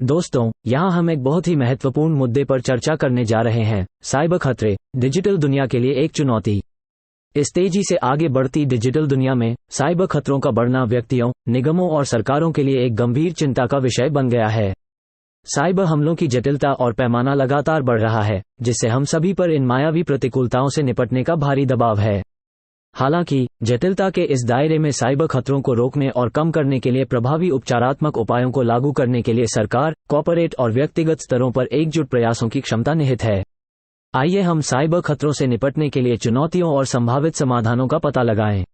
दोस्तों, यहाँ हम एक बहुत ही महत्वपूर्ण मुद्दे पर चर्चा करने जा रहे हैं। साइबर खतरे डिजिटल दुनिया के लिए एक चुनौती। इस तेजी से आगे बढ़ती डिजिटल दुनिया में साइबर खतरों का बढ़ना व्यक्तियों, निगमों और सरकारों के लिए एक गंभीर चिंता का विषय बन गया है। साइबर हमलों की जटिलता और पैमाना लगातार बढ़ रहा है, जिससे हम सभी पर इन मायावी प्रतिकूलताओं से निपटने का भारी दबाव है। हालांकि जटिलता के इस दायरे में साइबर खतरों को रोकने और कम करने के लिए प्रभावी उपचारात्मक उपायों को लागू करने के लिए सरकार, कॉर्पोरेट और व्यक्तिगत स्तरों पर एकजुट प्रयासों की क्षमता निहित है। आइए हम साइबर खतरों से निपटने के लिए चुनौतियों और संभावित समाधानों का पता लगाएं।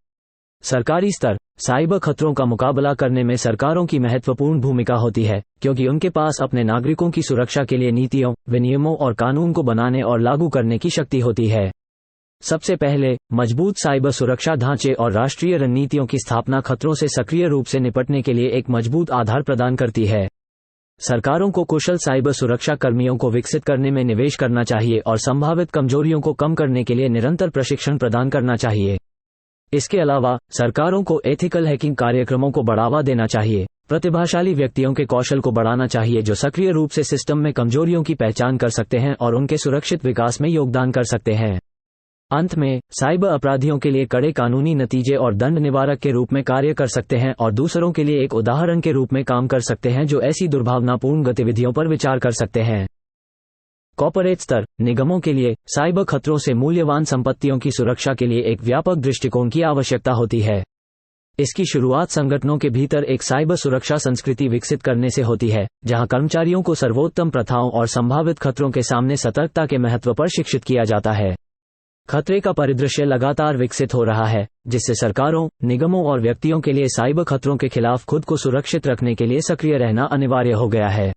सरकारी स्तर। साइबर खतरों का मुकाबला करने में सरकारों की महत्वपूर्ण भूमिका होती है, क्योंकि उनके पास अपने नागरिकों की सुरक्षा के लिए नीतियों, विनियमों और कानून को बनाने और लागू करने की शक्ति होती है। सबसे पहले, मजबूत साइबर सुरक्षा ढांचे और राष्ट्रीय रणनीतियों की स्थापना खतरों से सक्रिय रूप से निपटने के लिए एक मजबूत आधार प्रदान करती है। सरकारों को कुशल साइबर सुरक्षा कर्मियों को विकसित करने में निवेश करना चाहिए और संभावित कमजोरियों को कम करने के लिए निरंतर प्रशिक्षण प्रदान करना चाहिए। इसके अलावा सरकारों को एथिकल हैकिंग कार्यक्रमों को बढ़ावा देना चाहिए, प्रतिभाशाली व्यक्तियों के कौशल को बढ़ाना चाहिए जो सक्रिय रूप से सिस्टम में कमजोरियों की पहचान कर सकते हैं और उनके सुरक्षित विकास में योगदान कर सकते हैं। अंत में, साइबर अपराधियों के लिए कड़े कानूनी नतीजे और दंड निवारक के रूप में कार्य कर सकते हैं और दूसरों के लिए एक उदाहरण के रूप में काम कर सकते हैं जो ऐसी दुर्भावनापूर्ण गतिविधियों पर विचार कर सकते हैं। कॉर्पोरेट स्तर। निगमों के लिए साइबर खतरों से मूल्यवान संपत्तियों की सुरक्षा के लिए एक व्यापक दृष्टिकोण की आवश्यकता होती है। इसकी शुरुआत संगठनों के भीतर एक साइबर सुरक्षा संस्कृति विकसित करने से होती है, जहां कर्मचारियों को सर्वोत्तम प्रथाओं और संभावित खतरों के सामने सतर्कता के महत्व पर शिक्षित किया जाता है। खतरे का परिदृश्य लगातार विकसित हो रहा है, जिससे सरकारों, निगमों और व्यक्तियों के लिए साइबर खतरों के खिलाफ खुद को सुरक्षित रखने के लिए सक्रिय रहना अनिवार्य हो गया है।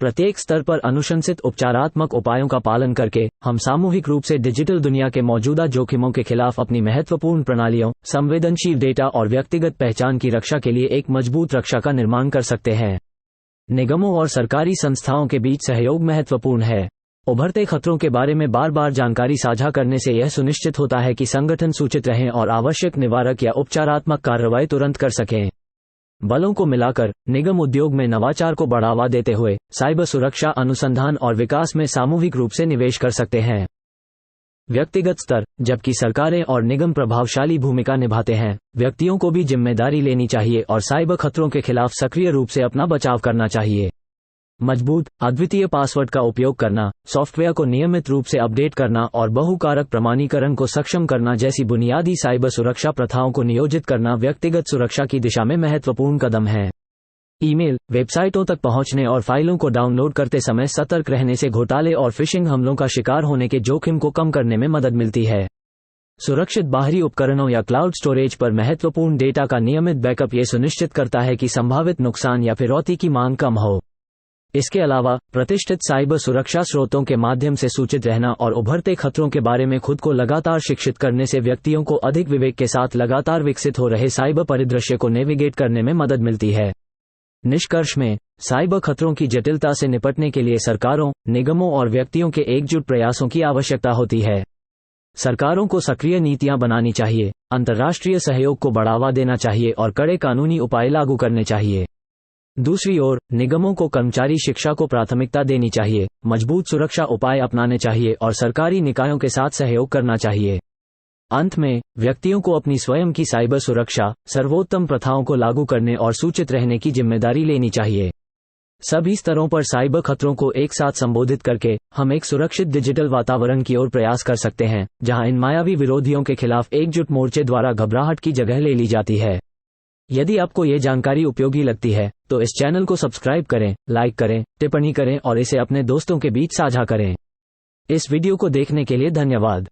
प्रत्येक स्तर पर अनुशंसित उपचारात्मक उपायों का पालन करके हम सामूहिक रूप से डिजिटल दुनिया के मौजूदा जोखिमों के खिलाफ अपनी महत्वपूर्ण प्रणालियों, संवेदनशील डेटा और व्यक्तिगत पहचान की रक्षा के लिए एक मजबूत रक्षा का निर्माण कर सकते हैं। निगमों और सरकारी संस्थाओं के बीच सहयोग महत्वपूर्ण है। उभरते खतरों के बारे में बार बार जानकारी साझा करने से यह सुनिश्चित होता है कि संगठन सूचित रहें और आवश्यक निवारक या उपचारात्मक कार्रवाई तुरंत कर सकें। बलों को मिलाकर निगम उद्योग में नवाचार को बढ़ावा देते हुए साइबर सुरक्षा अनुसंधान और विकास में सामूहिक रूप से निवेश कर सकते हैं। व्यक्तिगत स्तर। जबकि सरकारें और निगम प्रभावशाली भूमिका निभाते हैं, व्यक्तियों को भी जिम्मेदारी लेनी चाहिए और साइबर खतरों के खिलाफ सक्रिय रूप से अपना बचाव करना चाहिए। मजबूत, अद्वितीय पासवर्ड का उपयोग करना, सॉफ्टवेयर को नियमित रूप से अपडेट करना और बहुकारक प्रमाणीकरण को सक्षम करना जैसी बुनियादी साइबर सुरक्षा प्रथाओं को नियोजित करना व्यक्तिगत सुरक्षा की दिशा में महत्वपूर्ण कदम है। ईमेल, वेबसाइटों तक पहुंचने और फाइलों को डाउनलोड करते समय सतर्क रहने से घोटाले और फिशिंग हमलों का शिकार होने के जोखिम को कम करने में मदद मिलती है। सुरक्षित बाहरी उपकरणों या क्लाउड स्टोरेज पर महत्वपूर्ण डेटा का नियमित बैकअप ये सुनिश्चित करता है कि संभावित नुकसान या फिरौती की मांग कम हो। इसके अलावा प्रतिष्ठित साइबर सुरक्षा स्रोतों के माध्यम से सूचित रहना और उभरते खतरों के बारे में खुद को लगातार शिक्षित करने से व्यक्तियों को अधिक विवेक के साथ लगातार विकसित हो रहे साइबर परिदृश्य को नेविगेट करने में मदद मिलती है। निष्कर्ष में, साइबर खतरों की जटिलता से निपटने के लिए सरकारों, निगमों और व्यक्तियों के एकजुट प्रयासों की आवश्यकता होती है। सरकारों को सक्रिय नीतियां बनानी चाहिए, अंतर्राष्ट्रीय सहयोग को बढ़ावा देना चाहिए और कड़े कानूनी उपाय लागू करने चाहिए। दूसरी ओर, निगमों को कर्मचारी शिक्षा को प्राथमिकता देनी चाहिए, मजबूत सुरक्षा उपाय अपनाने चाहिए और सरकारी निकायों के साथ सहयोग करना चाहिए। अंत में, व्यक्तियों को अपनी स्वयं की साइबर सुरक्षा, सर्वोत्तम प्रथाओं को लागू करने और सूचित रहने की जिम्मेदारी लेनी चाहिए। सभी स्तरों पर साइबर खतरों को एक साथ संबोधित करके हम एक सुरक्षित डिजिटल वातावरण की ओर प्रयास कर सकते हैं, जहां इन मायावी विरोधियों के खिलाफ एकजुट मोर्चे द्वारा घबराहट की जगह ले ली जाती है। यदि आपको ये जानकारी उपयोगी लगती है तो इस चैनल को सब्सक्राइब करें, लाइक करें, टिप्पणी करें और इसे अपने दोस्तों के बीच साझा करें। इस वीडियो को देखने के लिए धन्यवाद।